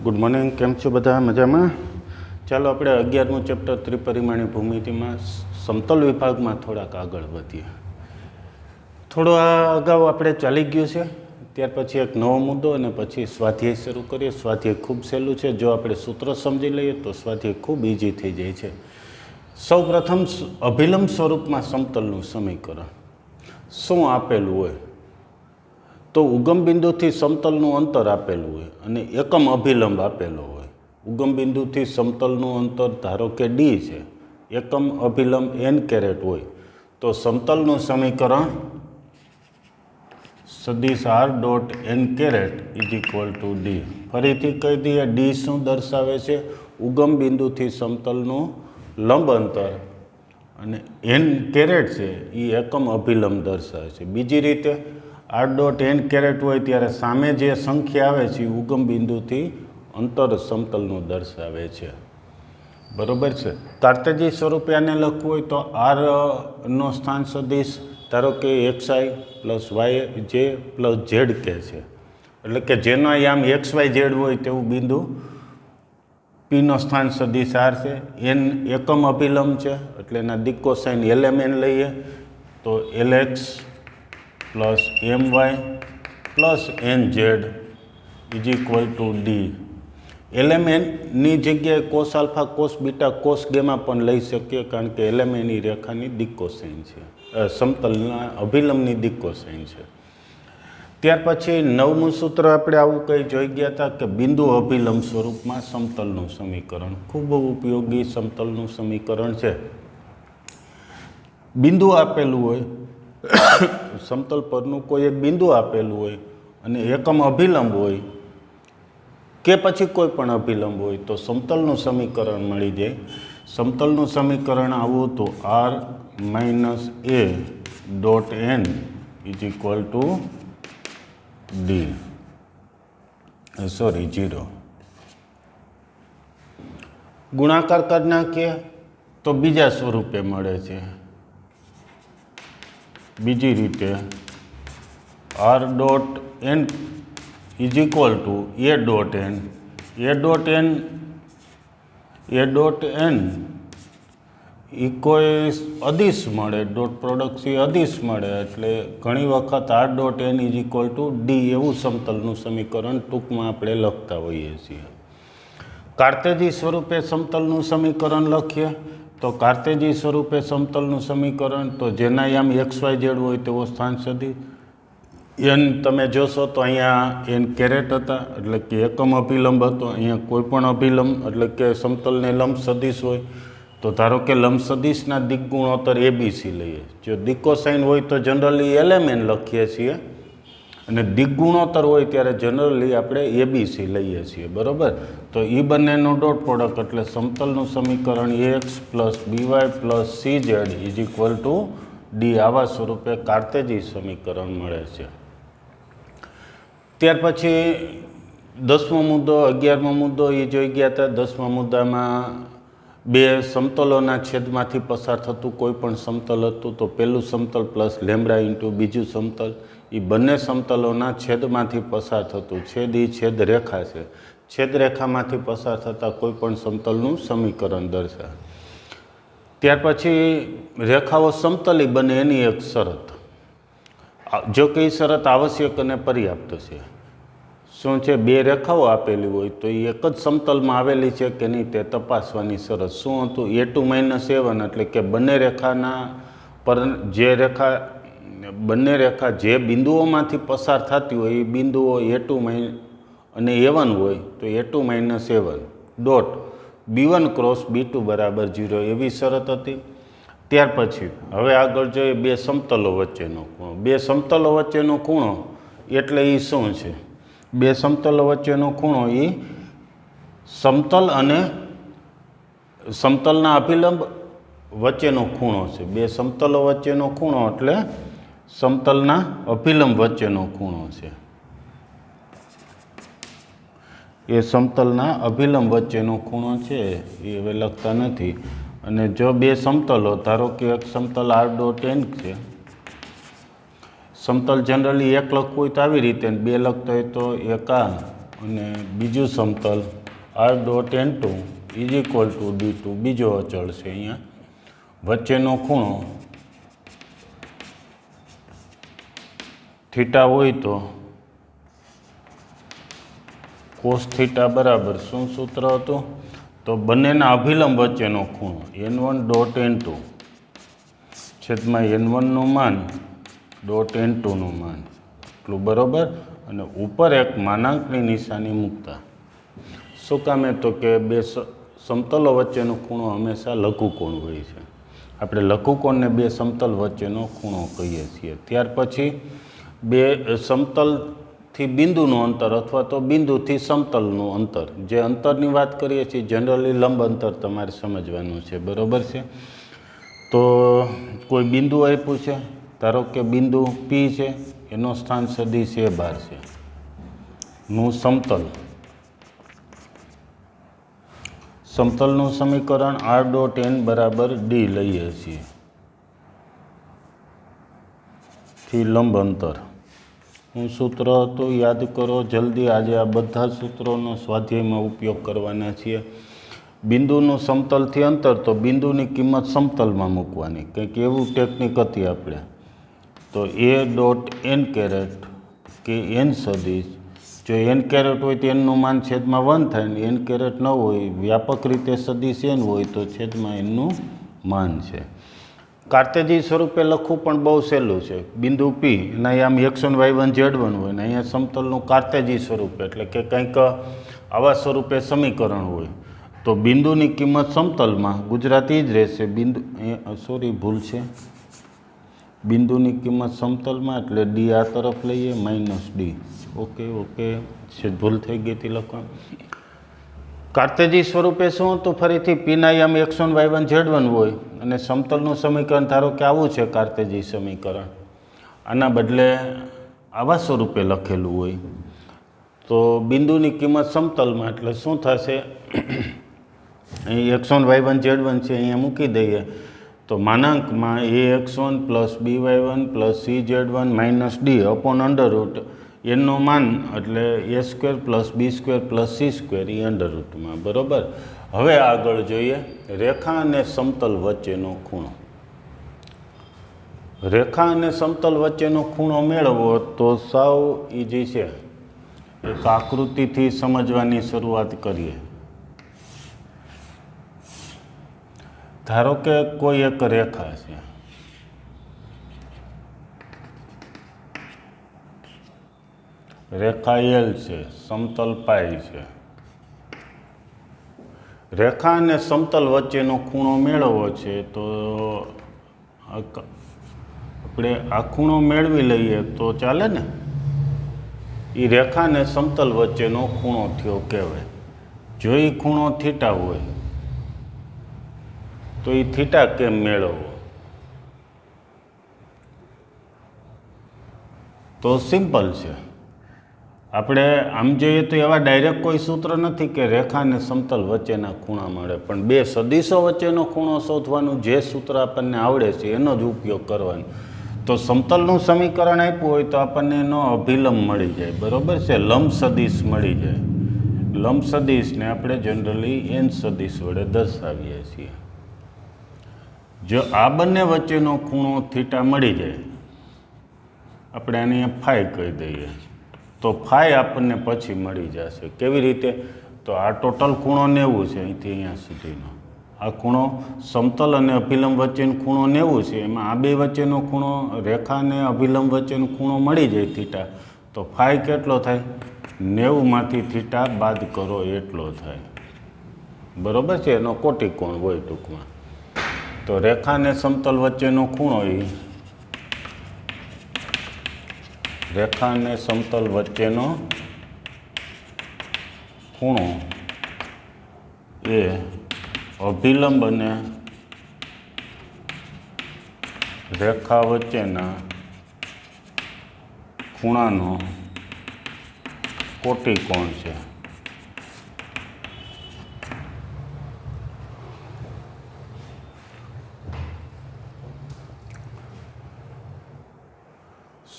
Good morning, કેમ છો બધા? મજામાં? ચાલો આપણે 11મું ચેપ્ટર ત્રિપરિમાણીય ભૂમિતિમાં સમતલ વિભાગમાં થોડાક આગળ વધીએ. થોડો આ અગાઉ આપણે ચાલી ગયું છે, ત્યાર પછી એક નવો મુદ્દો અને પછી સ્વાધ્યાય શરૂ કરીએ. સ્વાધ્યાય ખૂબ સહેલું છે, જો આપણે સૂત્ર સમજી લઈએ તો સ્વાધ્યાય ખૂબ ઇઝી થઈ જાય છે. સૌ પ્રથમ અભિલંબ સ્વરૂપમાં સમતલનું સમીકરણ શું આપેલું હોય તો ઉગમ બિંદુથી સમતલનું અંતર આપેલું હોય અને એકમ અભિલંબ આપેલો હોય. ઉગમ બિંદુથી સમતલનું અંતર ધારો કે ડી છે, એકમ અભિલંબ n કેરેટ હોય તો સમતલનું સમીકરણ સદિશ r dot n caret is equal to D. ફરીથી કહી દઈએ, ડી શું દર્શાવે છે? ઉગમ બિંદુથી સમતલનું લંબ અંતર, અને n કેરેટ છે એ એકમ અભિલંબ દર્શાવે છે. બીજી રીતે r ડોટ n કેરેટ હોય ત્યારે સામે જે સંખ્યા આવે છે એ ઉગમ બિંદુથી અંતર સમતલનું દર્શાવે છે. બરાબર છે. કાર્તેજી સ્વરૂપે આને લખવું હોય તો rનો સ્થાન સદિશ ધારો કે xi પ્લસ વાય જે પ્લસ ઝેડ કે છે, એટલે કે જેનો આમ XYZ હોય તેવું બિંદુ પીનો સ્થાન સદિશ r છે. n એકમ અભિલંબ છે એટલે એના દિક્કો સાઇન LMN લઈએ તો LX plus MY plus NZ is equal to D. LMNની જગ્યાએ cos alpha, cos beta, cos gamma પણ લઈ શકીએ, કારણ કે LMN એ રેખાની દિક્કો સાઇન છે, સમતલના અભિલંબની દિક્કો સાઇન છે. ત્યાર પછી 9મું સૂત્ર આપણે આવું કંઈ જોઈ ગયા હતા કે બિંદુ અભિલંબ સ્વરૂપમાં સમતલનું સમીકરણ. ખૂબ ઉપયોગી સમતલનું સમીકરણ છે. બિંદુ આપેલું હોય, સમતલ પરનું કોઈ એક બિંદુ આપેલું હોય અને એકમ અભિલંબ હોય કે પછી કોઈ પણ અભિલંબ હોય તો સમતલનું સમીકરણ મળી જાય. સમતલનું સમીકરણ આવું તો r minus a dot n is equal to D, sorry 0. ગુણાકાર કરી નાખીએ તો બીજા સ્વરૂપે મળે છે. બીજી રીતે r dot n is equal two a dot n. a dot n એ કોઈ અદિશ મળે, ડોટ પ્રોડક્ટ એ અદિશ મળે, એટલે ઘણી વખત r dot n is equal to D એવું સમતલનું સમીકરણ ટૂંકમાં આપણે લખતા હોઈએ છીએ. કાર્તેજી સ્વરૂપે સમતલનું સમીકરણ લખીએ તો કાર્તેજી સ્વરૂપે સમતલનું સમીકરણ તો જેના આમ XYZ હોય તેવો સ્થાન સદિશ n તમે જોશો તો અહીંયા n કેરેટ હતા, એટલે કે એકમ અભિલંબ હતો. અહીંયા કોઈ પણ અભિલંબ એટલે કે સમતલને લંબ સદિશ હોય તો ધારો કે લંબ સદિશના દિક ગુણોત્તર ABC લઈએ. જો દિક્કો સાઇન હોય તો જનરલી LMN લખીએ છીએ, અને દિક ગુણોત્તર હોય ત્યારે જનરલી આપણે ABC લઈએ છીએ. બરાબર? તો એ બંનેનું ડોટ પ્રોડક્ટ એટલે સમતલનું સમીકરણ AX plus BY plus CZ is equal to D. આવા સ્વરૂપે કાર્તેજી સમીકરણ મળે છે. ત્યાર પછી 10મો મુદ્દો, 11મો મુદ્દો એ જોઈ ગયા હતા. 10મા મુદ્દામાં બે સમતલોના છેદમાંથી પસાર થતું કોઈ પણ સમતલ હતું તો પહેલું સમતલ પ્લસ લેમ્બડા ઇન્ટુ બીજું સમતલ, એ બંને સમતલોના છેદમાંથી પસાર થતું, છેદ એ છેદ રેખા છે, છેદ રેખામાંથી પસાર થતાં કોઈ પણ સમતલનું સમીકરણ દર્શાવે. ત્યાર પછી રેખાઓ સમતલી બને એની એક શરત, જો કે એ શરત આવશ્યક અને પર્યાપ્ત છે. શું છે? બે રેખાઓ આપેલી હોય તો એ એક જ સમતલમાં આવેલી છે કે નહીં તે તપાસવાની શરત. શું હતું? A2 માઇનસ A1, એટલે કે બંને રેખાના પર જે રેખા બંને રેખા જે બિંદુઓમાંથી પસાર થતી હોય એ બિંદુઓ A2 અને A1 હોય તો A2 minus A1 dot B1 cross B2 બરાબર 0 એવી શરત હતી. ત્યાર પછી હવે આગળ જોઈએ બે સમતલો વચ્ચેનો ખૂણો. બે સમતલો વચ્ચેનો ખૂણો એટલે એ શું છે? બે સમતલો વચ્ચેનો ખૂણો એ સમતલ અને સમતલના અભિલંબ વચ્ચેનો ખૂણો છે. બે સમતલો વચ્ચેનો ખૂણો એટલે સમતલના અભિલંબ વચ્ચેનો ખૂણો છે. એ સમતલના અભિલંબ વચ્ચેનો ખૂણો છે, એ હવે લખતા નથી. અને જો બે સમતલો, ધારો કે એક સમતલ r ડોટ n છે, સમતલ જનરલી એક લખવું હોય તો આવી રીતે, બે લખતા હોય તો એક આ અને બીજું સમતલ R dot N two is equal to D2 બીજો અચળ છે. અહીંયા વચ્ચેનો ખૂણો થીટા હોય તો કોસ થીટા બરાબર શું સૂત્ર હતું? તો બંનેના અભિલંબ વચ્ચેનો ખૂણો N1 ડોટ N2 છેદમાં N1નું માન ડોટ N2નું માન એટલું બરાબર. અને ઉપર એક માનાંકની નિશાની મૂકતા. શું કામે? તો કે બે સમતલો વચ્ચેનો ખૂણો હંમેશા લઘુકોણ હોય છે. આપણે લઘુકોણને બે સમતલ વચ્ચેનો ખૂણો કહીએ છીએ. ત્યાર પછી બે સમતલથી બિંદુનું અંતર અથવા તો બિંદુથી સમતલનું અંતર, જે અંતરની વાત કરીએ છીએ જનરલી લંબ અંતર તમારે સમજવાનું છે. બરાબર છે? તો કોઈ બિંદુ આપ્યું છે, ધારો કે બિંદુ P છે, એનો સ્થાન સદિશ A12 છે નું સમતલનું સમીકરણ R ડોટ N બરાબર D લઈએ છીએ. થી લંબ અંતર શું સૂત્ર હતું યાદ કરો જલ્દી. આજે આ બધા સૂત્રોનો સ્વાધ્યાયમાં ઉપયોગ કરવાના છીએ. બિંદુનું સમતલથી અંતર, તો બિંદુની કિંમત સમતલમાં મૂકવાની, કંઈક એવું ટેકનિક હતી આપણે. તો A ડોટ N કેરેટ કે N સદિશ, જો N કેરેટ હોય તો એનનું માન છેદમાં 1 થાય ને N કેરેટ ન હોય, વ્યાપક રીતે સદિશ N હોય તો છેદમાં એનનું માન છે. કાર્તેજી સ્વરૂપે લખવું પણ બહુ સહેલું છે. બિંદુ P એના આમ x1 y1 z1 હોય ને અહીંયા સમતલનું કાર્તેજી સ્વરૂપે એટલે કે કંઈક આવા સ્વરૂપે સમીકરણ હોય તો બિંદુની કિંમત સમતલમાં ગુજરાતી જ રહેશે. ભૂલ છે. બિંદુની કિંમત સમતલમાં એટલે D આ તરફ લઈએ -D. ઓકે ભૂલ થઈ ગઈ હતી લખવા. કાર્તેજી સ્વરૂપે શું હતું? ફરીથી પીના આમ x1 y1 z1 હોય અને સમતલનું સમીકરણ ધારો કે આવું છે કાર્તેજી સમીકરણ, આના બદલે આવા સ્વરૂપે લખેલું હોય તો બિંદુની કિંમત સમતલમાં એટલે શું થશે? અહીં x1 y1 z1 છે, અહીંયા મૂકી દઈએ તો માનાંકમાં ax1 plus by1 plus cz1 minus D upon under root એનનું માન એટલે a² plus b² plus c² એ અંડરરૂટમાં. બરાબર. હવે આગળ જોઈએ રેખા અને સમતલ વચ્ચેનો ખૂણો. રેખા અને સમતલ વચ્ચેનો ખૂણો મેળવવો તો સાવ ઇઝી છે. એક આકૃતિથી સમજવાની શરૂઆત કરીએ. ધારો કે કોઈ એક રેખા છે, રેખા L છે, સમતલ પાઈ છે. રેખા અને સમતલ વચ્ચેનો ખૂણો મેળવવો છે તો આપણે આ ખૂણો મેળવી લઈએ તો ચાલે ને? એ રેખા અને સમતલ વચ્ચેનો ખૂણો થયો કહેવાય. જો એ ખૂણો થીટા હોય તો એ થીટા કેમ મેળવવો? તો સિમ્પલ છે. આપણે આમ જોઈએ તો એવા ડાયરેક્ટ કોઈ સૂત્ર નથી કે રેખા અને સમતલ વચ્ચેના ખૂણા મળે, પણ બે સદિશો વચ્ચેનો ખૂણો શોધવાનું જે સૂત્ર આપણને આવડે છે એનો જ ઉપયોગ કરવાનો. તો સમતલનું સમીકરણ આપ્યું હોય તો આપણને એનો અભિલંબ મળી જાય. બરાબર છે? લંબ સદિશ મળી જાય. લંબ સદિશને આપણે જનરલી N સદિશ વડે દર્શાવીએ છીએ. જો આ બંને વચ્ચેનો ખૂણો થીટા મળી જાય, આપણે આને ફાઈ કહી દઈએ, તો ફાઈ આપણને પછી મળી જશે. કેવી રીતે? તો આ ટોટલ ખૂણો 90 છે, અહીંથી અહીંયા સુધીનો. આ ખૂણો સમતલ અને અભિલંબ વચ્ચેનો ખૂણો 90 છે. એમાં આ બે વચ્ચેનો ખૂણો, રેખા અને અભિલંબ વચ્ચેનો ખૂણો મળી જાય થીટા, તો ફાઈ કેટલો થાય? 90માંથી થીટા બાદ કરો એટલો થાય. બરાબર છે? એનો કોટિકોણ હોય ટૂંકમાં. તો રેખા અને સમતલ વચ્ચેનો ખૂણો એ રેખા અને સમતલ વચ્ચેનો ખૂણો એ અભિલંબ અને રેખા વચ્ચેના ખૂણાનો કોટિકોણ છે.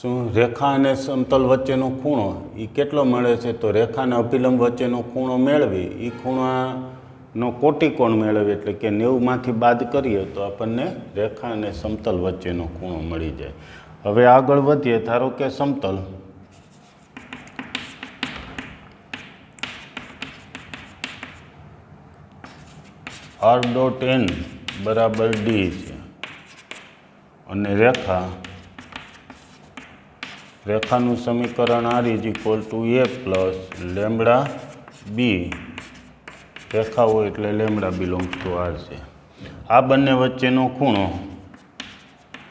શું રેખા અને સમતલ વચ્ચેનો ખૂણો એ કેટલો મળે છે? તો રેખા અને અભિલંબ વચ્ચેનો ખૂણો મેળવી એ ખૂણાનો કોટિકોણ મેળવી એટલે કે 90માંથી બાદ કરીએ તો આપણને રેખા અને સમતલ વચ્ચેનો ખૂણો મળી જાય. હવે આગળ વધીએ. ધારો કે સમતલ r.n બરાબર ડી છે અને રેખાનું સમીકરણ r = a પ્લસ લેમ્બડા બી. રેખા હોય એટલે લેમ્બડા બિલોંગ્સ ટુ r છે. આ બંને વચ્ચેનો ખૂણો,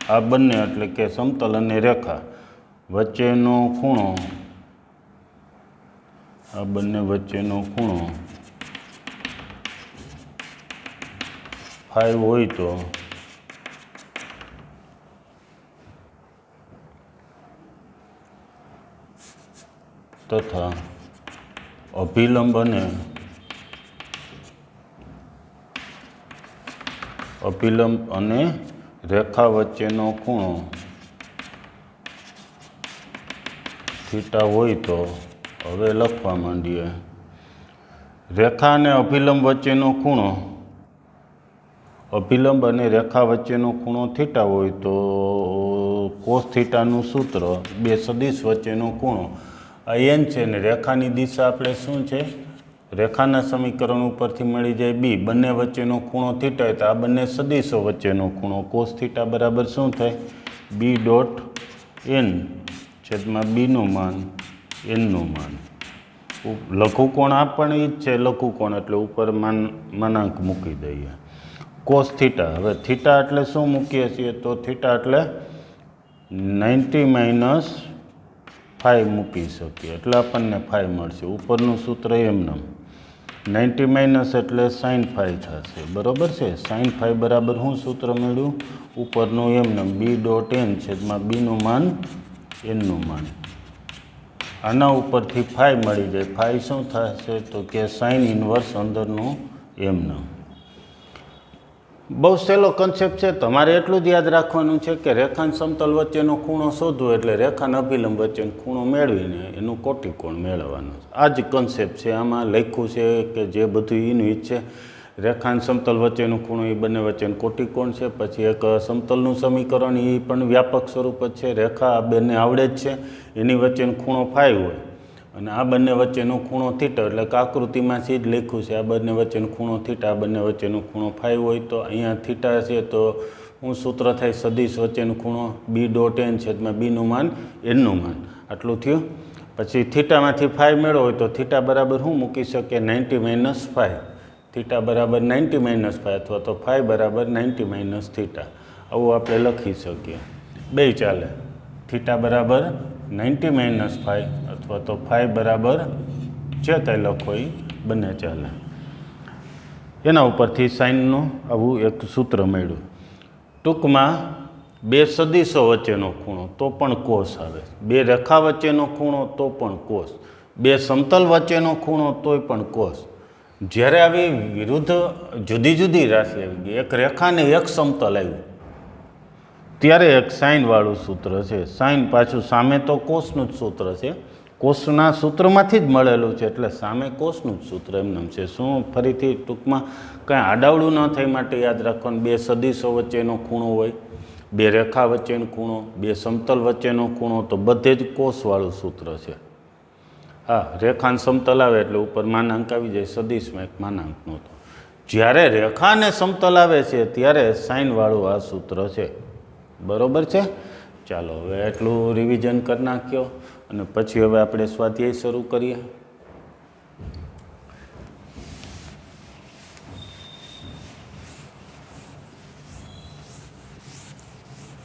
આ બંને એટલે કે સમતલ અને રેખા વચ્ચેનો ખૂણો, આ બંને વચ્ચેનો ખૂણો ફાઈ હોય તો તથા અભિલંબ અને રેખા વચ્ચેનો ખૂણો થીટા હોય તો હવે લખવા માંડીએ. રેખા અને અભિલંબ વચ્ચેનો ખૂણો, અભિલંબ અને રેખા વચ્ચેનો ખૂણો થીટા હોય તો કોસ થીટાનું સૂત્ર બે સદિશ વચ્ચેનો ખૂણો આ એન છે ને રેખાની દિશા આપણે શું છે? રેખાના સમીકરણ ઉપરથી મળી જાય બી. બંને વચ્ચેનો ખૂણો થીટા હોય તો આ બંને સદિશો વચ્ચેનો ખૂણો કોસ થીટા બરાબર શું થાય? b.n છેદમાં બીનું માન એનનું માન. લઘુકોણ આ પણ એ જ છે લઘુકોણ એટલે ઉપર માનાંક મૂકી દઈએ. કોસ થીટા, હવે થીટા એટલે શું મૂકીએ છીએ? તો થીટા એટલે 90 - 5 મૂકી શકીએ એટલે આપણને 5 મળશે. ઉપરનું સૂત્ર એમનેમ 90 - એટલે sin 5 થશે. બરાબર છે. sin 5 બરાબર શું સૂત્ર મળ્યું? ઉપરનું એમનેમ b.n છેદમાં બીનું માન એનનું માન. આના ઉપરથી 5 મળી જાય. 5 શું થશે? તો કે sin ઇન્વર્સ અંદરનું એમનેમ. બહુ સહેલો કન્સેપ્ટ છે. તમારે એટલું જ યાદ રાખવાનું છે કે રેખાન સમતલ વચ્ચેનો ખૂણો શોધવો એટલે રેખાના અભિલંબ વચ્ચેનો ખૂણો મેળવીને એનું કોટિકોણ મેળવવાનું. આ જ કન્સેપ્ટ છે. આમાં લખ્યું છે કે જે બધું એનું છે રેખાન સમતલ વચ્ચેનો ખૂણો એ બંને વચ્ચેનો કોટિકોણ છે. પછી એક સમતલનું સમીકરણ એ પણ વ્યાપક સ્વરૂપ જ છે. રેખા આ બંને આવડે જ છે. એની વચ્ચેનો ખૂણો ફાઈ હોય અને આ બંને વચ્ચેનો ખૂણો થીટા એટલે કે આકૃતિમાંથી જ લખ્યું છે. આ બંને વચ્ચેનો ખૂણો થીટા, આ બંને વચ્ચેનો ખૂણો ફાઈ હોય તો અહીંયા થીટા છે તો શું સૂત્ર થાય? સદિશ વચ્ચેનો ખૂણો b.n છેદમાં બીનું માન એનનું માન. આટલું થયું. પછી થીટામાંથી 5 મેળવો હોય તો થીટા બરાબર શું મૂકી શકીએ? 90 - 5. થીટા બરાબર 90 - 5 અથવા તો 5 બરાબર 90 - થીટા. આવું આપણે લખી શકીએ. બે ચાલે. થીટા બરાબર 90 - 5 અથવા તો 5 બરાબર જે કંઈ લખો એ બંને ચાલે. એના ઉપરથી સાઇનનું આવું એક સૂત્ર મળ્યું. ટૂંકમાં બે સદિશો વચ્ચેનો ખૂણો તો પણ કોસ આવે, બે રેખા વચ્ચેનો ખૂણો તો પણ કોસ, બે સમતલ વચ્ચેનો ખૂણો તોય પણ કોસ. જ્યારે આવી વિરુદ્ધ જુદી જુદી રાશિ આવી ગઈ, એક રેખા ને એક સમતલ આવ્યું, ત્યારે એક સાઇનવાળું સૂત્ર છે. સાઇન પાછું સામે તો કોસનું જ સૂત્ર છે, કોસના સૂત્રમાંથી જ મળેલું છે એટલે સામે કોસનું જ સૂત્ર એમનેમ છે. શું ફરીથી ટૂંકમાં કાંઈ આડાવડું ન થાય માટે યાદ રાખવાનું, બે સદિશો વચ્ચેનો ખૂણો હોય, બે રેખા વચ્ચેનો ખૂણો, બે સમતલ વચ્ચેનો ખૂણો, તો બધે જ કોસવાળું સૂત્ર છે. હા, રેખાન સમતલ આવે એટલે ઉપર માનાંક આવી જાય, સદિશમાં એક માનાંક નહોતો. જ્યારે રેખા અને સમતલ આવે છે ત્યારે સાઇનવાળું આ સૂત્ર છે. બરાબર છે. ચાલો હવે એટલું રિવિઝન કરી નાખ્યો અને પછી હવે આપણે સ્વાધ્યાય શરૂ કરીએ.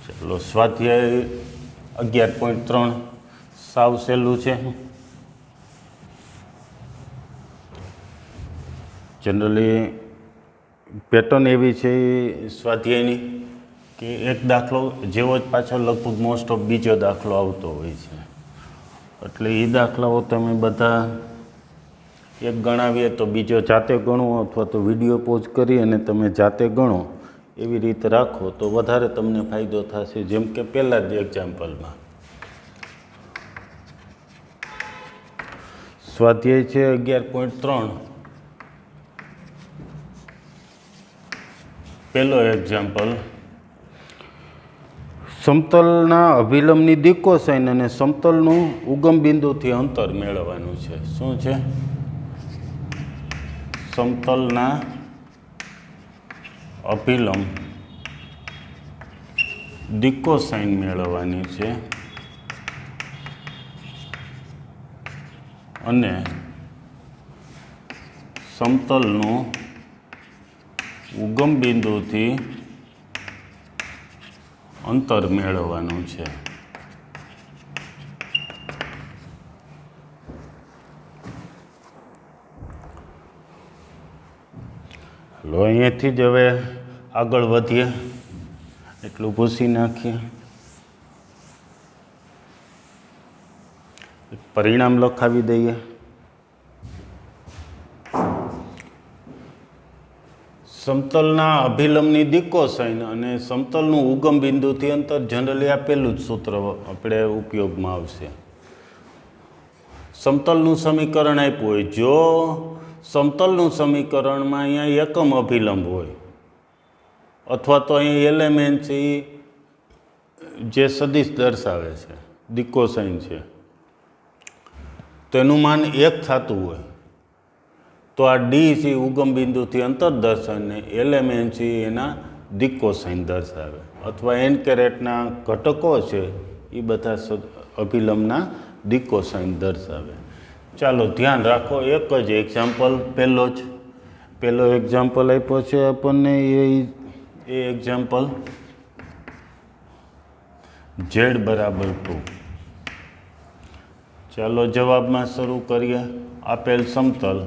ચાલો, સ્વાધ્યાય 11.3 સાવ સહેલું છે. જનરલી પેટર્ન એવી છે સ્વાધ્યાયની કે એક દાખલો જેવો જ પાછો લગભગ મોસ્ટ ઓફ બીજો દાખલો આવતો હોય છે. એટલે એ દાખલાઓ તમે બધા એક ગણાવીએ તો બીજો જાતે ગણો અથવા તો વિડીયો પોઝ કરી અને તમે જાતે ગણો, એવી રીતે રાખો તો વધારે તમને ફાયદો થશે. જેમ કે પહેલાં જ એક્ઝામ્પલમાં સ્વાધ્યાય છે 11.3. પહેલો એક્ઝામ્પલ, સમતલના અભિલંબની દિક્કોસાઇન અને સમતલનું ઉગમ બિંદુથી અંતર મેળવવાનું છે. શું છે? સમતલના અભિલંબ દિક્કોસાઇન મેળવવાની છે અને સમતલનું ઉગમ બિંદુથી અંતર મેળવવાનું છે. હલો, અહીંયાથી જ હવે આગળ વધીએ, એટલું ભૂસી નાખીએ. પરિણામ લખાવી દઈએ. સમતલના અભિલંબની દિક્કોસાઇન અને સમતલનું ઉગમ બિંદુથી અંતર જનરલી આપેલું જ સૂત્ર આપણે ઉપયોગમાં આવશે. સમતલનું સમીકરણ આપ્યું હોય, જો સમતલનું સમીકરણમાં અહીંયા એકમ અભિલંબ હોય અથવા તો અહીંયા એલિમેન્ટ છે જે સદિશ દર્શાવે છે, દિક્કોસાઇન છે, તેનું માન 1 થતું હોય તો આ ડી છે ઉગમ બિંદુથી અંતર દર્શાવીને એલિમેન્ટ છે એના દિક્કોસાઇન દર્શાવે, અથવા એન કેરેટના ઘટકો છે એ બધા અભિલંબના દિક્કોસાઇન દર્શાવે. ચાલો ધ્યાન રાખો, એક જ એક્ઝામ્પલ, પહેલો એક્ઝામ્પલ આપ્યો છે આપણને. એ એક્ઝામ્પલ z = 2. ચાલો જવાબમાં શરૂ કરીએ. આપેલ સમતલ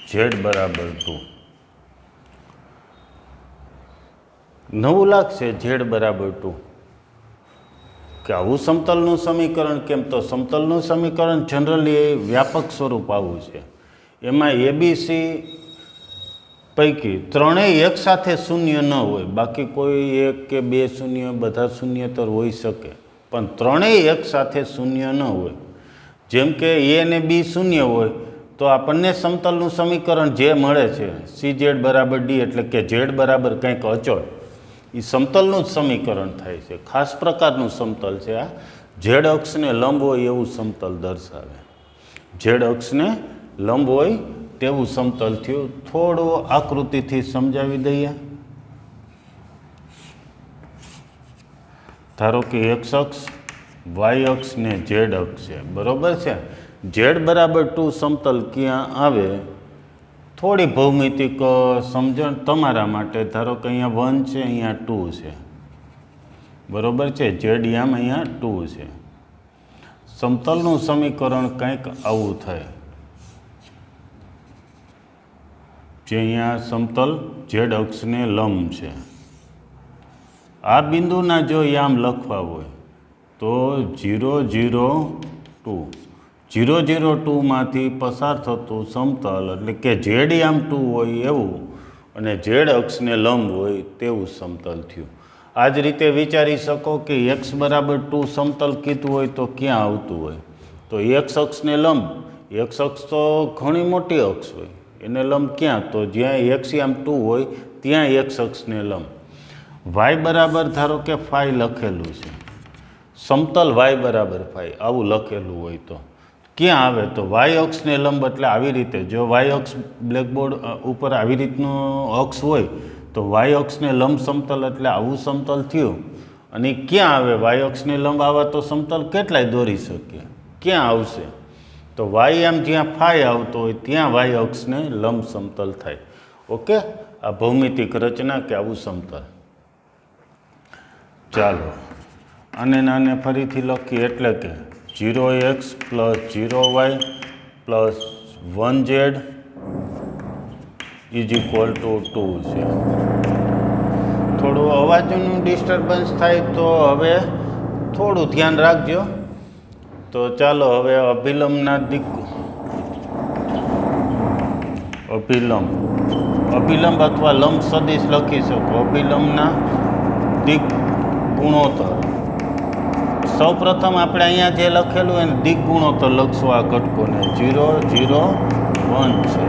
z = 2. નવું લાગશે z = 2 કે આવું સમતલનું સમીકરણ કેમ? તો સમતલનું સમીકરણ જનરલી વ્યાપક સ્વરૂપ આવું છે. એમાં એબીસી પૈકી ત્રણેય એક સાથે શૂન્ય ન હોય, બાકી કોઈ 1 કે 2 શૂન્ય, બધા શૂન્યતર હોઈ શકે, પણ ત્રણેય એક સાથે શૂન્ય ન હોય. જેમ કે એ અને બી શૂન્ય હોય તો આપણને સમતલનું સમીકરણ જે મળે છે CZ = D, એટલે કે Z બરાબર કંઈક અચળ, એ સમતલનું જ સમીકરણ થાય છે. ખાસ પ્રકારનું સમતલ છે આ. ઝેડ અક્ષને લંબ હોય એવું સમતલ દર્શાવે. ઝેડ અક્ષને લંબ હોય તેવું સમતલ થયું. થોડું આકૃતિથી સમજાવી દઈએ. ધારો કે એક્સ અક્ષ, વાય અક્ષ ને ઝેડ અક્ષ છે, બરોબર છે. Z = 2 સમતલ ક્યાં આવે? થોડી ભૌમિતિક સમજણ તમારા માટે. ધારો કે અહીંયા 1 છે, અહીંયા 2 છે, બરોબર છે. ઝેડ અહીંયા 2 છે. સમતલનું સમીકરણ કંઈક આવું થાય, જે અહીંયા સમતલ ઝેડ અક્ષને લંબ છે. આ બિંદુના જો યામ લખવા હોય તો 0, 0, 2, 0, 0, 2 માંથી પસાર થતું સમતલ, એટલે કે ઝેડ યામ 2 હોય એવું અને ઝેડ અક્ષને લંબ હોય તેવું સમતલ થયું. આ જ રીતે વિચારી શકો કે x = 2 સમતલ કીધું હોય તો ક્યાં આવતું હોય? તો x અક્ષને લંબ, x અક્ષ તો ઘણી મોટી અક્ષ હોય, એને લંબ ક્યાં? તો જ્યાં x યામ 2 હોય ત્યાં x અક્ષને લંબ. y બરાબર ધારો કે ફાઈ લખેલું છે, સમતલ y = ફાઈ આવું લખેલું હોય તો ક્યાં આવે? તો y અક્ષને લંબ, એટલે આવી રીતે. જો y અક્ષ બ્લેકબોર્ડ ઉપર આવી રીતનું અક્ષ હોય તો y અક્ષને લંબ સમતલ, એટલે આવું સમતલ થયું. અને ક્યાં આવે? y અક્ષને લંબ આવા તો સમતલ કેટલાય દોરી શકીએ, ક્યાં આવશે? તો y આમ જ્યાં ફાઈ આવતો હોય ત્યાં y અક્ષને લંબ સમતલ થાય. ઓકે, આ ભૌમિતિક રચના કે આવું સમતલ. ચાલો આને ફરીથી લખીએ, એટલે કે 0x + 0y + 1z = 2 છે. થોડું અવાજનું ડિસ્ટર્બન્સ થાય તો હવે થોડું ધ્યાન રાખજો. તો ચાલો હવે અભિલંબના અભિલંબ અથવા લંબ સદિશ લખી શકો. અભિલંબના દિક ગુણોત્તર સૌ પ્રથમ આપણે અહીંયા જે લખેલું એને દિક ગુણોત્તર લખશું આ ઘટકોને 0 0 1 છે.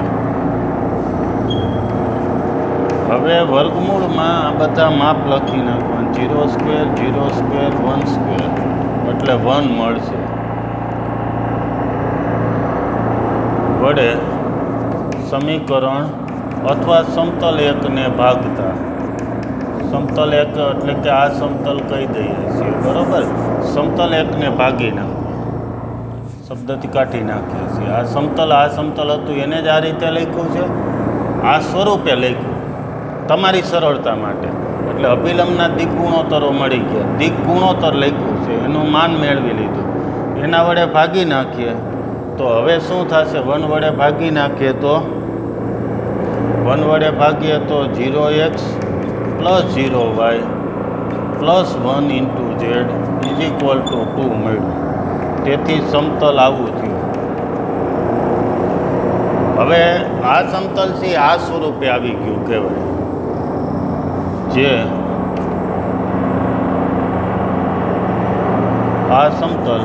હવે વર્ગમૂળમાં આ બધા માપ લખી નાખવાના 0 સ્ક્વેર 0 સ્ક્વેર 1 સ્ક્વેર એટલે 1 મળશે. વડે સમીકરણ અથવા સમતલ એકને ભાગતા, સમતલ એક એટલે કે આ સમતલ કહી દઈએ છીએ બરાબર. સમતલ એકને ભાગી નાખો, શબ્દથી કાઢી નાખીએ છીએ. આ સમતલ હતું એને જ આ રીતે લખ્યું છે, આ સ્વરૂપે લખ્યું તમારી સરળતા માટે. એટલે અભિલંબના દિક ગુણોત્તરો મળી ગયા, દિક ગુણોત્તર લખ્યું છે એનું માન મેળવી લીધું. એના વડે ભાગી નાખીએ તો હવે શું થશે? 1 વડે ભાગી નાખીએ તો 1 વડે ભાગીએ તો 0x + 0y + 1 × z = 2 મળ્યું. તેથી સમતલ આવું થયું. હવે આ સમતલ છે આ સ્વરૂપે આવી ગયું કહેવાય, જે આ સમતલ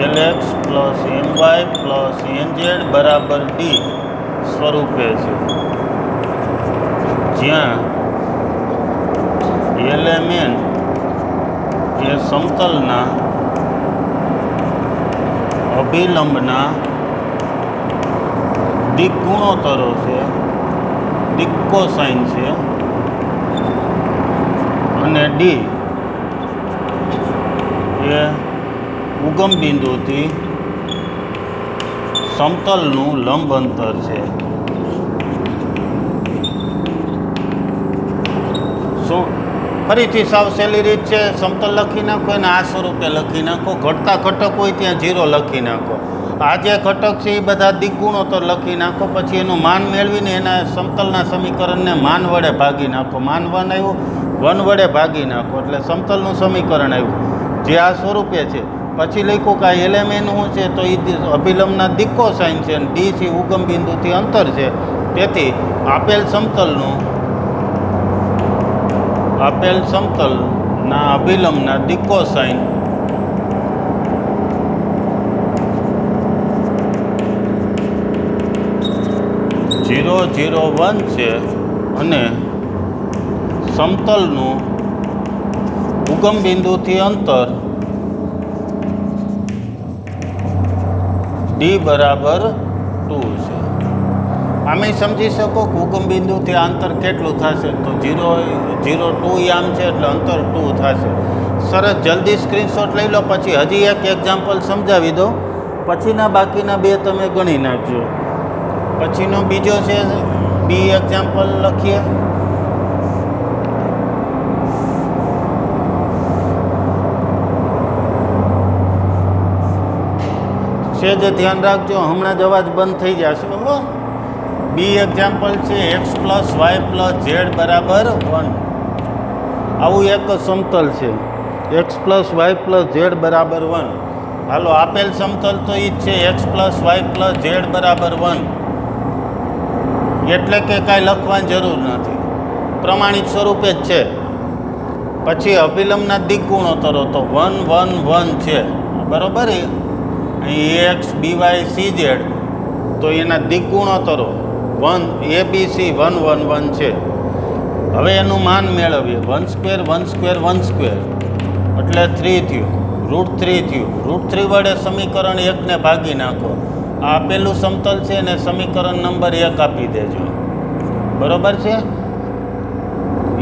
lx + my + nz = d સ્વરૂપે છે, જ્યાં lmn એ સમતલના અભિલંબના દિક ગુણોત્તરો છે, દિક કોસાઇન છે, અને ડી એ ઉગમ બિંદુથી સમતલનું લંબ અંતર છે. શું ફરીથી સાવ સહેલી રીત છે, સમતલ લખી નાખો અને આ સ્વરૂપે લખી નાખો. ઘટતા ઘટક હોય ત્યાં 0 લખી નાખો. આ જે ઘટક છે એ બધા દિક ગુણોત્તર લખી નાખો. પછી એનું માન મેળવીને એના સમતલના સમીકરણને માન વડે ભાગી નાખો. માન 1 આવ્યું, 1 વડે ભાગી નાખો એટલે સમતલનું સમીકરણ આવ્યું, જે આ સ્વરૂપે છે. પછી લખ્યું કે આ LMN શું છે? તો એ અભિલંબના દિક કોસાઇન છે અને ડી થી ઉગમ બિંદુથી અંતર છે. તેથી આપેલ સમતલના અભિલંબના દિક કોસાઇન ઝીરો 0 1 છે અને સમતલનું ઉગમ બિંદુથી અંતર d = 2 છે. આમે સમજી શકો કે ઉગમ બિંદુથી અંતર કેટલું થશે? તો 0 0 2 આમ છે એટલે અંતર 2 થશે. સરસ, જલ્દી સ્ક્રીનશોટ લઈ લો. પછી હજી એક એક્ઝામ્પલ સમજાવી દો, પછીના બાકીના 2 તમે ગણી નાખજો. પછીનો બીજો છે બી એક્ઝામ્પલ લખીએ. જે ધ્યાન રાખજો, હમણાં જ અવાજ બંધ થઈ જશે. બી એક્ઝામ્પલ છે x + y + z = 1. આવું એક સમતલ છે, x + y + z = 1. હાલો, આપેલ સમતલ તો એ જ છે, x + y + z = 1. એટલે કે કાંઈ લખવાની જરૂર નથી, પ્રમાણિત સ્વરૂપે જ છે. પછી અભિલંબના દિક ગુણોત્તરો તો 1 1 1 છે બરાબર. અહીં ax by cz તો એના દિક ગુણોત્તરો 1 abc 1 1 1 છે. હવે એનું માન મેળવીએ. 1² 1² 1² એટલે 3 થયું, √3 થયું. √3 વડે સમીકરણ 1 ને ભાગી નાખો. આ પેલું સમતલ છે ને સમીકરણ નંબર 1 આપી દેજો બરાબર છે.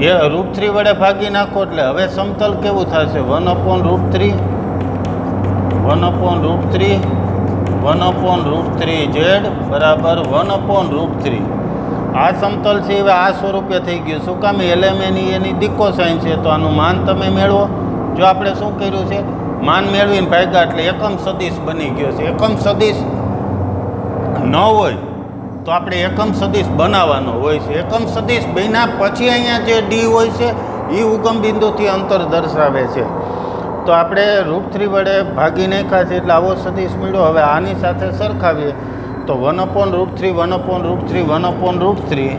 એ √3 વડે ભાગી નાખો એટલે હવે સમતલ કેવું થશે? 1/√3 1/√3 1/√3 z = 1/√3. આ સમતલ છે હવે આ સ્વરૂપે થઈ ગયું. શું કામ? LMN એની દિક કોસાઇન છે, તો આનું માન તમે મેળવો. જો આપણે શું કર્યું છે, માન મેળવીને ભાગ્યા એટલે એકમ સદિશ બની ગયો છે. એકમ સદિશ ન હોય તો આપણે એકમ સદિશ બનાવવાનો હોય છે. એકમ સદિશ બન્યા પછી અહીંયા જે ડી હોય છે એ ઉગમ બિંદુથી અંતર દર્શાવે છે. તો આપણે √3 વડે ભાગી નાખ્યા છે એટલે આવો સદિશ મળ્યો. હવે આની સાથે સરખાવીએ તો 1/√3 1/√3 1/√3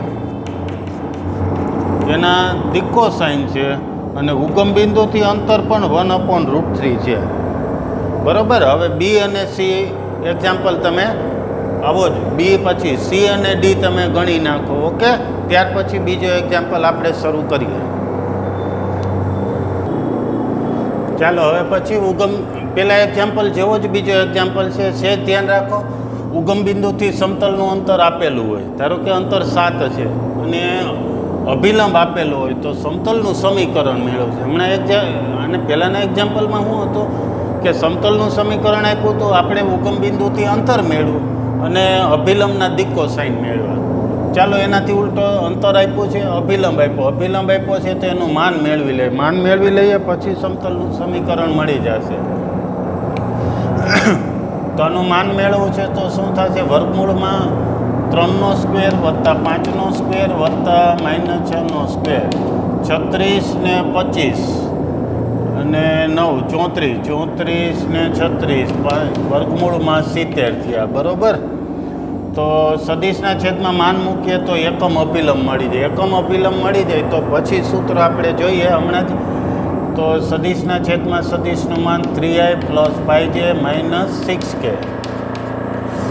એના દિક્કો સાઇન છે અને ઉગમ બિંદુથી અંતર પણ 1/√3 છે. બરાબર. હવે બી અને સી એક્ઝામ્પલ તમે આવો જ બી પછી સી અને ડી તમે ગણી નાખો. ઓકે. ત્યાર પછી બીજો એક્ઝામ્પલ આપણે શરૂ કરીએ. ચાલો હવે પછી ઉગમ પહેલાં એક્ઝામ્પલ જેવો જ બીજો એક્ઝામ્પલ છે ધ્યાન રાખો. ઉગમ બિંદુથી સમતલનું અંતર આપેલું હોય, ધારો કે અંતર 7 છે અને અભિલંબ આપેલો હોય તો સમતલનું સમીકરણ મેળવશે. હમણાં અને પહેલાંના એક્ઝામ્પલમાં શું હતું કે સમતલનું સમીકરણ આપ્યું તો આપણે ઉગમ બિંદુથી અંતર મેળવું અને અભિલંબના દિક્કો સાઇન મેળવ્યા. ચાલો એનાથી ઉલટો અંતર આપ્યું છે, અભિલંબ આપ્યો છે તો એનું માન મેળવી લઈએ. માન મેળવી લઈએ પછી સમતલનું સમીકરણ મળી જશે. તો આનું માન મેળવવું છે તો શું થશે? વર્ગમૂળમાં 3² વત્તા 5² વત્તા -6², 36 ને 25 અને 9 34 ને 36 વર્ગમૂળમાં 70 થયા. બરાબર. તો સદિશના છેદમાં માન મૂકીએ તો એકમ અભિલંબ મળી જાય. એકમ અભિલંબ મળી જાય તો પછી સૂત્ર આપણે જોઈએ હમણાં જ. તો સદિશના છેદમાં સદિશનું માન 3i + 5j - 6k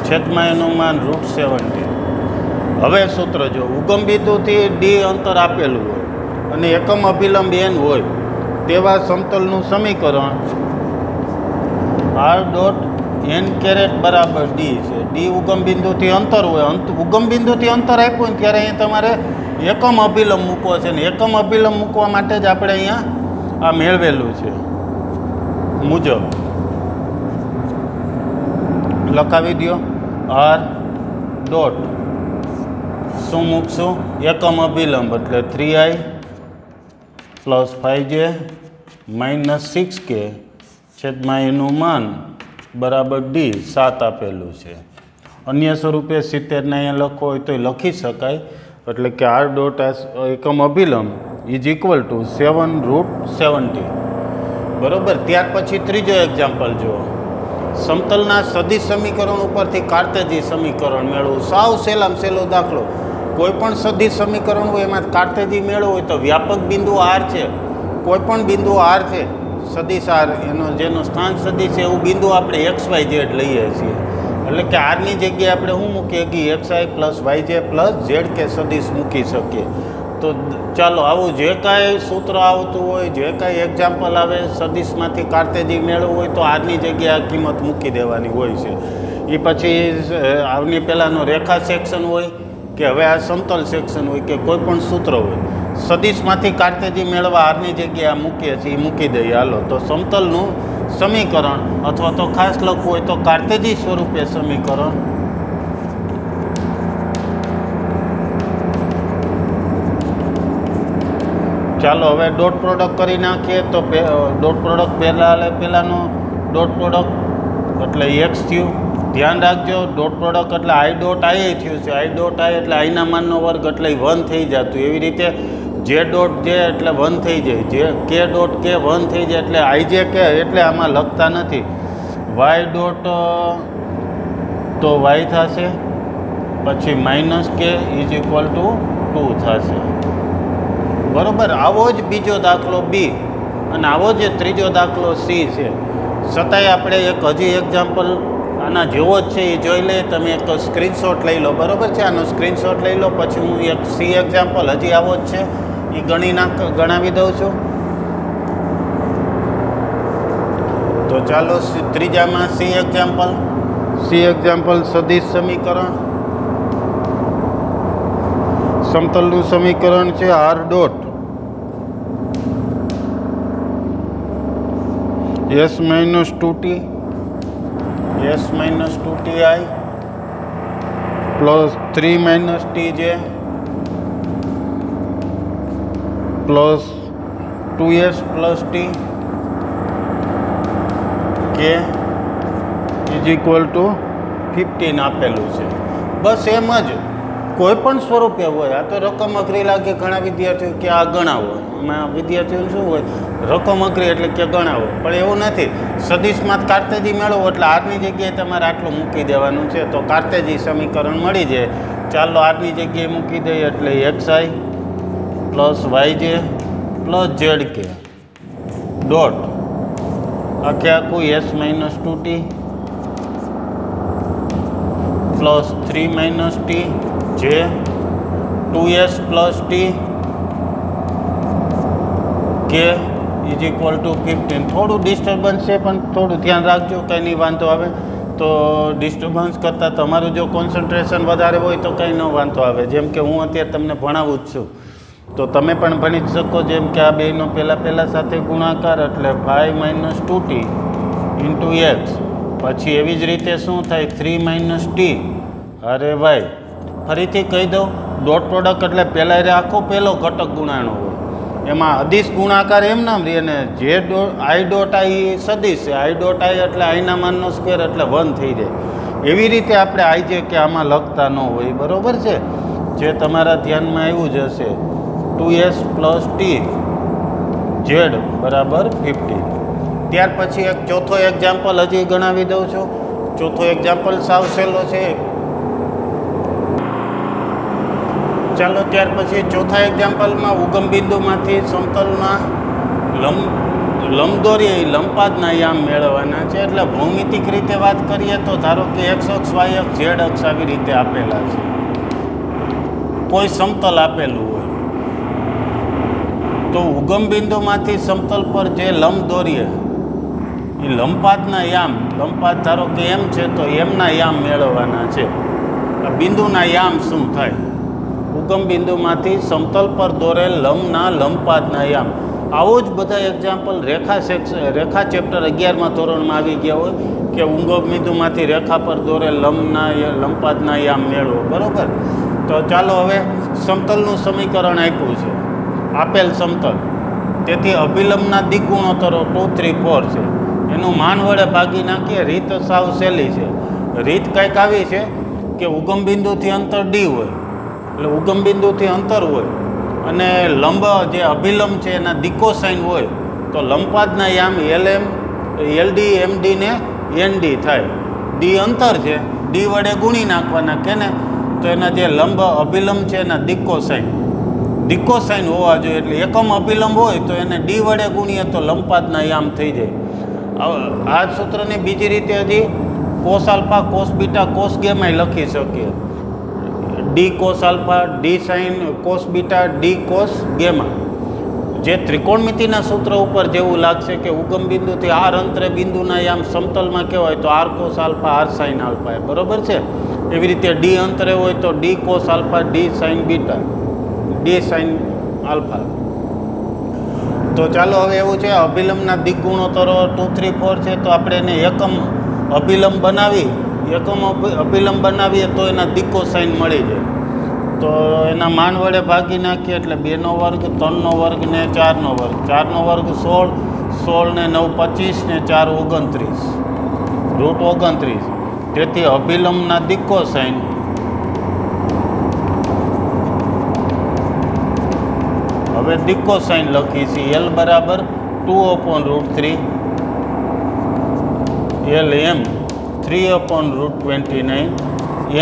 છેદમાં એનું માન √70. હવે સૂત્ર જો ઉગમ બિંદુથી ડી અંતર આપેલું હોય અને એકમ અભિલંબ n હોય તેવા સમતલનું સમીકરણ r.n બરાબર ડી છે. ડી ઉગમ બિંદુથી અંતર હોય. ઉગમ બિંદુથી અંતર આપ્યું ને ત્યારે અહીંયા તમારે એકમ અભિલંબ મૂકવો છે ને એકમ અભિલંબ મૂકવા માટે જ આપણે અહીંયા આ મેળવેલું છે મુજબ લખાવી દો. આર ડોટ શું મૂકશું? એકમ અભિલંબ એટલે 3i + 5j - 6k છેદમાં એનું માન બરાબર ડી 7 આપેલું છે. અન્ય સ્વરૂપે 70 ને અહીંયા લખવો હોય તો લખી શકાય. એટલે કે આર ડોટ એકમ અભિલંબ = 7√70. બરાબર. ત્યાર પછી ત્રીજો એક્ઝામ્પલ જુઓ. સમતલના સદિશ સમીકરણ ઉપરથી કાર્તેજી સમીકરણ મેળવવું. સાવ સહેલામાં સહેલો દાખલો. કોઈ પણ સદિશ સમીકરણ હોય એમાં કાર્તેજી મેળવવું હોય તો વ્યાપક બિંદુ આર છે, કોઈ પણ બિંદુ આર છે, સદિશ આર જેનો સ્થાન સદિશ છે એવું બિંદુ આપણે XYZ લઈએ છીએ. એટલે કે આરની જગ્યાએ આપણે શું મૂકીએ કે XI + YJ + ZK સદિશ મૂકી શકીએ. તો ચાલો આવું જે કાંઈ સૂત્ર આવતું હોય, જે કાંઈ એક્ઝામ્પલ આવે સદિશમાંથી કાર્તેજી મેળવવું હોય તો આરની જગ્યાએ આ કિંમત મૂકી દેવાની હોય છે. એ પછી આવની પહેલાંનો રેખા સેક્શન હોય કે હવે આ સમતલ સેક્શન હોય કે કોઈ પણ સૂત્ર હોય, સદિશમાંથી કાર્તેજી મેળવવા આરની જગ્યાએ મૂકીએ છીએ, મૂકી દઈએ. હાલો તો સમતલનું સમીકરણ અથવા તો ખાસ લખવું હોય તો કાર્તેજી સ્વરૂપે સમીકરણ ચાલો હવે ડોટ પ્રોડક્ટ કરી નાખીએ. તો ડોટ પ્રોડક્ટ પહેલાંનો ડોટ પ્રોડક્ટ એટલે x થયું. ધ્યાન રાખજો ડોટ પ્રોડક્ટ એટલે આઈ ડોટ આઈ થયું છે. આઈ ડોટ આઈ એટલે આઈના માનનો વર્ગ એટલે 1 થઈ જતું. એવી રીતે જે ડોટ જે એટલે 1 થઈ જાય, જે કે ડોટ કે 1 થઈ જાય એટલે આઈ જે કે એટલે આમાં લખતા નથી. વાય ડોટ તો વાય થશે, પછી -k = 2 થશે. બરાબર. આવો જ બીજો દાખલો બી અને આવો જ ત્રીજો દાખલો સી છે. છતાંય આપણે એક હજી એક્ઝામ્પલ આના જેવો જ છે એ જોઈ લઈએ. તમે એક સ્ક્રીનશોટ લઈ લો. બરાબર છે. આનો સ્ક્રીનશોટ લઈ લો. પછી હું એક સી એક્ઝામ્પલ હજી આવો જ છે એ ગણાવી દઉં છું. તો ચાલો ત્રીજામાં સી એક્ઝામ્પલ સદિશ સમીકરણ. સમતલનું સમીકરણ છે R dot s - 2t s - 2ti + 3 - tj + 2s + t k = 15 આપેલું છે. બસ એમ જ કોઈ પણ સ્વરૂપે હોય. આ તો રકમ અઘરી લાગે ઘણા વિદ્યાર્થીઓ કે આ ગણાવો. એમાં વિદ્યાર્થીઓને શું હોય રકમ અઘરી એટલે કે ગણાવો, પણ એવું નથી. સદિશમાં કાર્તેજી મેળવો એટલે આરની જગ્યાએ તમારે આટલું મૂકી દેવાનું છે તો કાર્તેજી સમીકરણ મળી જાય. ચાલો આરની જગ્યાએ મૂકી દઈએ એટલે XI પ્લસ વાય જે પ્લસ ઝેડ કે ડોટ આખે આખું S minus 2t plus 3 minus T જે 2s પ્લસ ટી કે ઇઝ ઇક્વલ ટુ 15. થોડું ડિસ્ટર્બન્સ છે પણ થોડું ધ્યાન રાખજો, કંઈ નહીં વાંધો આવે. તો ડિસ્ટર્બન્સ કરતાં તમારું જો કોન્સન્ટ્રેશન વધારે હોય તો કંઈ ન વાંધો આવે. જેમ કે હું અત્યારે તમને ભણાવું જ છું તો તમે પણ ભણી જ શકો. જેમ કે આ બેનો પહેલાં સાથે ગુણાકાર એટલે 5 માઇનસ 2t ઇન્ટુ એક્સ, પછી એવી જ રીતે શું થાય 3 માઇનસ ટી અરે વાય. ફરીથી કહી દઉં, ડોટ પ્રોડક્ટ એટલે પહેલાં આખો પહેલો ઘટક ગુણાણો હોય, એમાં અદિશ ગુણાકાર એમ નામ રહે ને જે આઈ ડોટ આઈ સદિશ છે. આઈ ડોટ આઈ એટલે આઈના માનનો સ્ક્વેર એટલે 1 થઈ જાય. એવી રીતે આપણે આઈ જે કે આમાં લખતા ન હોય, બરાબર છે. જે તમારા ધ્યાનમાં આવ્યું જ હશે 2s પ્લસ ટી ઝેડ બરાબર 15. ત્યાર પછી એક ચોથો એક્ઝામ્પલ હજી ગણાવી દઉં છું. ચોથો એક્ઝામ્પલ સાવ સહેલો છે. ચાલો ત્યાર પછી ચોથા એક્ઝામ્પલમાં ઉગમ બિંદુમાંથી સમતલના લંબદોરીય લંપાદના યામ મેળવવાના છે. એટલે ભૌમિતિક રીતે વાત કરીએ તો ધારો કે એક્સ અક્ષ વાય અક્ષ ઝેડ અક્ષ આવી રીતે આપેલા છે. કોઈ સમતલ આપેલું હોય તો ઉગમ બિંદુમાંથી સમતલ પર જે લંબ દોરીએ એ લંપાદના યામ, લંપાદ ધારો કે એમ છે તો એમના યામ મેળવવાના છે. બિંદુના યામ શું થાય? ઉગમ બિંદુમાંથી સમતલ પર દોરેલ લંબના લંપાદના યામ. આવો જ બધા એક્ઝામ્પલ રેખા ચેપ્ટર 11માં ધોરણમાં આવી ગયા હોય કે ઉગમ બિંદુમાંથી રેખા પર દોરેલ લંપાદના યામ મેળવો, બરાબર. તો ચાલો હવે સમતલનું સમીકરણ આપ્યું છે, આપેલ સમતલ. તેથી અભિલંબના દિક ગુણોત્તરો 2, 3, 4 છે. એનું માન વડે ભાગી નાખીએ. રીત સાવ સહેલી છે. રીત કંઈક આવી છે કે ઉગમ બિંદુથી અંતર ડી હોય એટલે ઉગમ બિંદુથી અંતર હોય અને લંબ જે અભિલંબ છે એના દિકોસાઇન હોય તો લંપાદના યામ LM LD MD ને ND થાય. ડી અંતર છે, ડી વડે ગુણી નાખવાના કે ને તો એના જે લંબ અભિલંબ છે એના દિકોસાઇન હોવા જોઈએ. એટલે એકમ અભિલંબ હોય તો એને ડી વડે ગુણીએ તો લંપાદના યામ થઈ જાય. આ સૂત્રને બીજી રીતે હજી cos alpha cos beta cos ગેમાય લખી શકીએ. D cos alpha D sine cos beta D cos gamma. જે ત્રિકોણમિતિના સૂત્ર ઉપર જેવું લાગશે કે ઉગમ બિંદુથી આર અંતરે બિંદુના યામ સમતલમાં કહેવાય તો R cos alpha R sine alpha, બરાબર છે. એવી રીતે ડી અંતરે હોય તો D cos alpha D sine beta D sine alpha. તો ચાલો હવે એવું છે અભિલંબના દિક ગુણોત્તરો 2, 3, 4 છે તો આપણે એને એકમ અભિલંબ બનાવીએ તો એના દિકોસાઇન મળી જાય. તો એના માન વડે ભાગી નાખીએ એટલે 2નો વર્ગ 3નો વર્ગ ને 4નો વર્ગ. 4નો વર્ગ 16, 16 ને 9 25 ને 4 29 √29. તેથી અભિલંબના દિકોસાઇન હવે દિકોસાઇન લખી છે L બરાબર 2/√3 LM 3/√29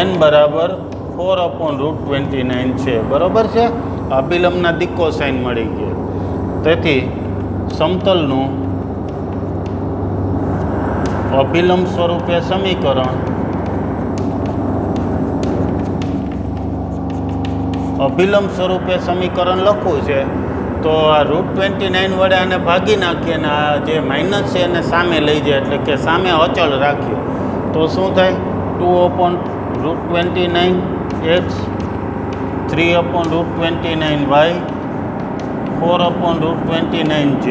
n બરાબર 4/√29 છે, બરાબર છે. અભિલંબના દિકોસાઇન મળી ગયા. તેથી સમતલનું અભિલંબ સ્વરૂપે સમીકરણ લખવું છે તો આ √29 વડે આને ભાગી નાખીએ અને આ જે માઇનસ છે એને સામે લઈ જાય એટલે કે સામે અચળ રાખીએ તો શું થાય 2/√29 x 3/√29 y 4/√29 z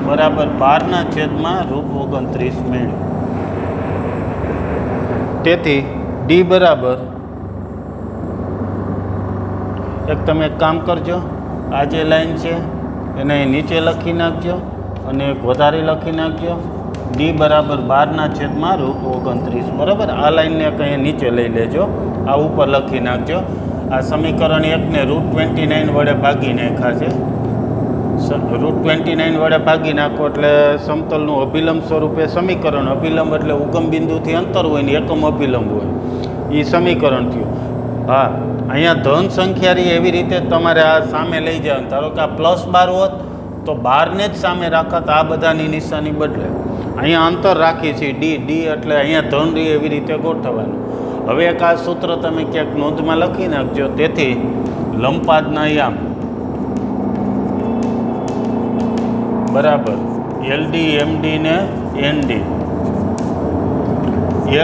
બરાબર 12/√29 મેળવ્યું. તેથી ડી બરાબર તમે એક કામ કરજો, આ જે લાઈન છે એને નીચે લખી નાખજો અને એક વધારે લખી નાખજો. ડી બરાબર 12/√29, બરાબર. આ લાઈનને કંઈ નીચે લઈ લેજો, આ ઉપર લખી નાખજો. આ સમીકરણ 1ને √29 વડે ભાગી નાખ્યા છે. √29 વડે ભાગી નાખો એટલે સમતલનું અભિલંબ સ્વરૂપે સમીકરણ. અભિલંબ એટલે ઉગમ બિંદુથી અંતર હોય ને એકમ અભિલંબ હોય, એ સમીકરણ થયું. હા, અહીંયા ધન સંખ્યા એવી રીતે તમારે આ સામે લઈ જવાનું. ધારો કે આ +12 હોત તો 12 ને જ સામે રાખત, આ બધાની નિશાની બદલે. અહીંયા અંતર રાખી છે ડી એટલે અહીંયા ધન રી એવી રીતે ગોઠવવાનું. હવે એક આ સૂત્ર તમે ક્યાંક નોંધમાં લખી નાખજો. તેથી લંબપાદના યામ બરાબર LD MD ને ND.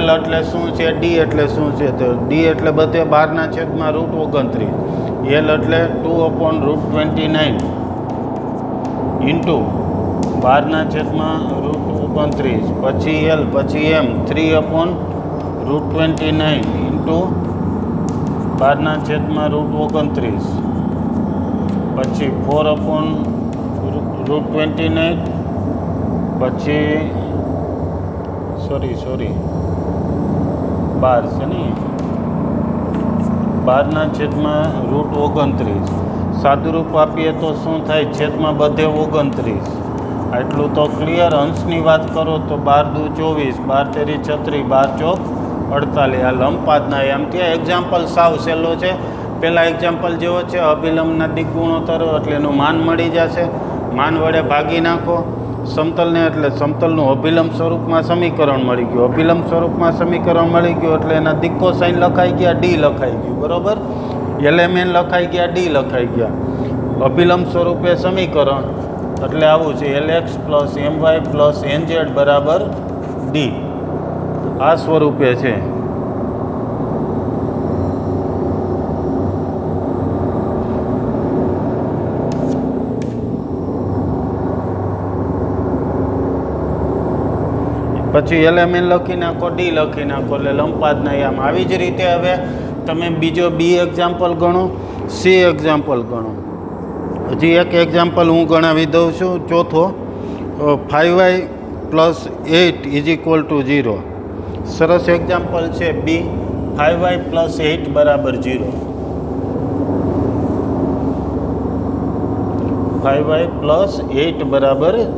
L એટલે શું છે, D એટલે શું છે? તો D એટલે બધે 12/√29. L એટલે 2/√29 ઇન્ટુ 12/√29 પછી L પછી M 3/√29 ઇન્ટુ 12/√29 પછી 4/√29 પછી સોરી 12 છે ને 12/√29. સાદુરૂપ આપીએ તો શું થાય? છેદમાં બધે 29. આટલું તો ક્લિયર. અંશની વાત કરો તો 12 × 2 = 24, 12 × 3 = 12 × 4 = 48. આ લંબપાદના આમ ત્યાં એક્ઝામ્પલ સાવ સહેલો છે. પહેલાં એક્ઝામ્પલ જેવો છે અભિલંબના દિક ગુણોત્તર, એટલે એનું માન મળી જશે. માન વડે ભાગી નાખો સમતલને, એટલે સમતલનું અભિલંબ સ્વરૂપમાં સમીકરણ મળી ગયું. અભિલંબ સ્વરૂપમાં સમીકરણ મળી ગયું એટલે એના દિક્કો સાઈન લખાઈ ગયા, ડી લખાઈ ગયું. બરાબર, LMN લખાઈ ગયા, ડી લખાઈ ગયા. અભિલંબ સ્વરૂપે સમીકરણ એટલે આવું છે LX + MY + NZ = D. આ સ્વરૂપે છે. પછી LMN લખી નાખો, ડી લખી નાખો એટલે લંબપાદના આમ. આવી જ રીતે હવે તમે બીજો બી એક્ઝામ્પલ ગણો, સી એક્ઝામ્પલ ગણો. હજી એક એક્ઝામ્પલ હું ગણાવી દઉં છું, ચોથો. 5y + 8 = 0. સરસ એક્ઝામ્પલ છે બી. 5y + 8 = 0. 5y + 8 =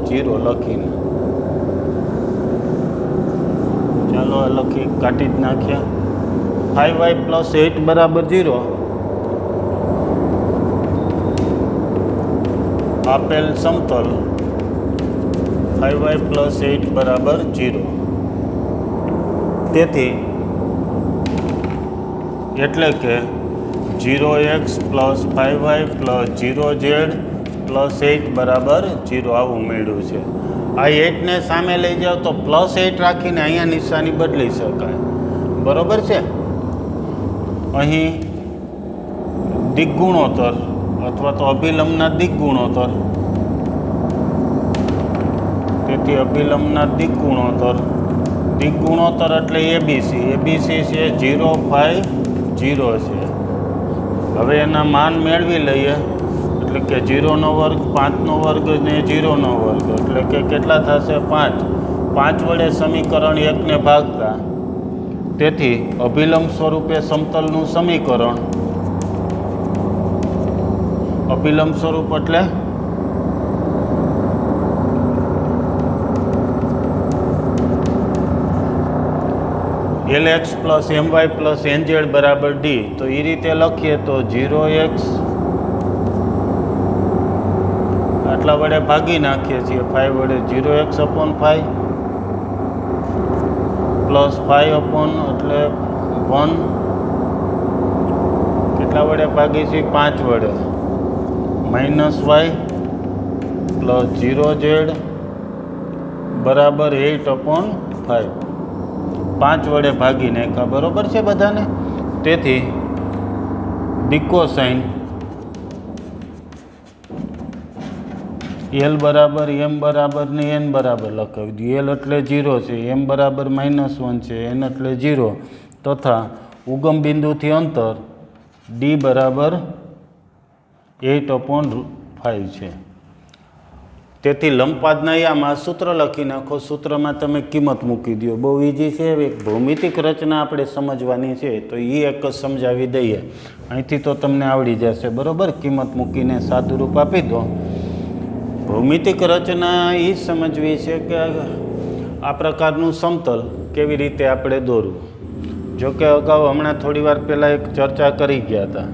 0 લખીને ચાલો લખી કાઢી જ નાખ્યા. 5y + 8 = 0. આપેલ સમતલ 5y + 8 = 0. તેથી એટલે કે 0x + 5y + 0z + 8 = 0 આવું મળ્યું છે. આ 8 ને સામે લઈ જાઓ તો +8 રાખીને અહીંયા નિશાની બદલી શકાય. બરાબર છે. અહીં દિક ગુણોત્તર અથવા તો અભિલંબના દિક ગુણોત્તર. તેથી અભિલંબના દિક ગુણોત્તર એટલે ABC છે 0, 5, 0 છે. હવે એના માન મેળવી લઈએ એટલે કે 0 નો વર્ગ, 5 નો વર્ગ ને 0 નો વર્ગ એટલે કે કેટલા થશે? 5. 5 વડે સમીકરણ 1 ને ભાગતા. તેથી અભિલંબ સ્વરૂપે સમતલનું સમીકરણ, અભિલંબ સ્વરૂપ એટલે LX + MY + NZ = D. તો એ રીતે લખીએ તો 0x આટલા વડે ભાગી નાખીએ છીએ 5 વડે, 0x/5 + 5 એટલે 1 કેટલા વડે ભાગી છીએ? 5 વડે. -y + 0z = 8/5. 5 વડે ભાગી નાખ્યા. બરાબર છે બધાને. તેથી દિક્કો સાઈન L બરાબર M બરાબર ને N બરાબર લખાવી દઈએ. L એટલે 0 છે, M બરાબર -1 છે, N એટલે 0 તથા ઉગમ બિંદુથી અંતર D બરાબર 8/5 છે. તેથી લંબપાદના આમાં સૂત્ર લખી નાખો. સૂત્રમાં તમે કિંમત મૂકી દો. બહુ ઇઝી છે. એક ભૌમિતિક રચના આપણે સમજવાની છે તો એ એક જ સમજાવી દઈએ. અહીંથી તો તમને આવડી જશે. બરાબર, કિંમત મૂકીને સાદું રૂપ આપી દો. ભૌમિતિક રચના એ સમજવી છે કે આ પ્રકારનું સમતલ કેવી રીતે આપણે દોરવું. જો કે અગાઉ હમણાં થોડી વાર પહેલાં એક ચર્ચા કરી ગયા હતા.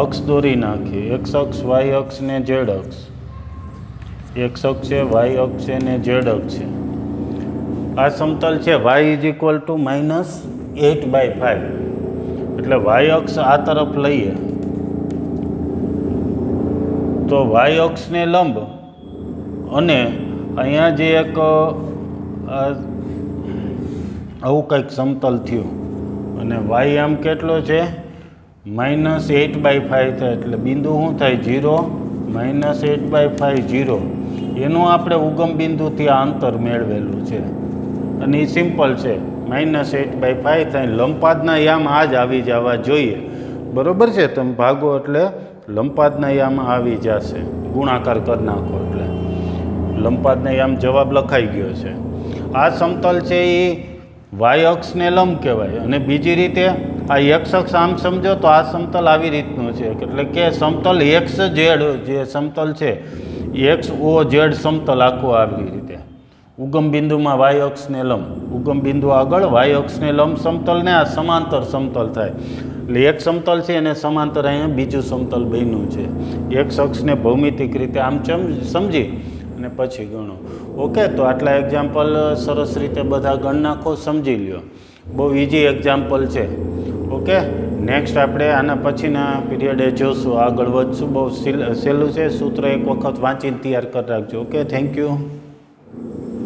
અક્ષ દોરી નાખી, એક્સ અક્ષ, વાય અક્ષ ને ઝેડ અક્ષ. એક્સ અક્ષ છે, વાય અક્ષ છે ને ઝેડ અક્ષ છે. આ સમતલ છે વાય ઇઝ ઇક્વલ ટુ -8/5. એટલે વાય અક્ષ આ તરફ લઈએ તો વાય અક્ષને લંબ અને અહીંયા જે એક આવું કંઈક સમતલ થયું અને વાય આમ કેટલો છે -8/5 થાય એટલે બિંદુ શું થાય 0 -8/5 0. એનું આપણે ઉગમ બિંદુથી આ અંતર મેળવેલું છે અને એ સિમ્પલ છે -8/5 થાય. લંબપાદના યામ આ જ આવી જવા જોઈએ, બરાબર છે. તમે ભાગો એટલે લંબપાદના યામ આવી જશે, ગુણાકાર કરી નાખો એટલે લંબપાદના યામ જવાબ લખાઈ ગયો છે. આ સમતલ છે એ વાય અક્ષને લંબ કહેવાય. અને બીજી રીતે આ એક્સ અક્ષ આમ સમજો તો આ સમતલ આવી રીતનું છે, એટલે કે સમતલ એક્સ ઝેડ જે સમતલ છે એક્સ ઓ ઝેડ સમતલ આખું આવી રીતે ઉગમ બિંદુમાં વાય અક્ષને લંબ, ઉગમ બિંદુ આગળ વાય અક્ષને લંબ સમતલને આ સમાંતર સમતલ થાય. એટલે એક સમતલ છે અને સમાંતર અહીંયા બીજું સમતલ બન્યું છે. એક્સ અક્ષને ભૌમિતિક રીતે આમ સમજી અને પછી ગણો. ઓકે, તો આટલા એક્ઝામ્પલ સરસ રીતે બધા ગણ નાખો, સમજી લ્યો. બહુ ઇઝી એક્ઝામ્પલ છે. ઓકે, નેક્સ્ટ આપણે આના પછીના પીરિયડે જોશું, આગળ વધશું. બહુ સહેલું છે, સૂત્ર એક વખત વાંચીને તૈયાર કરી રાખજો. Okay, thank you.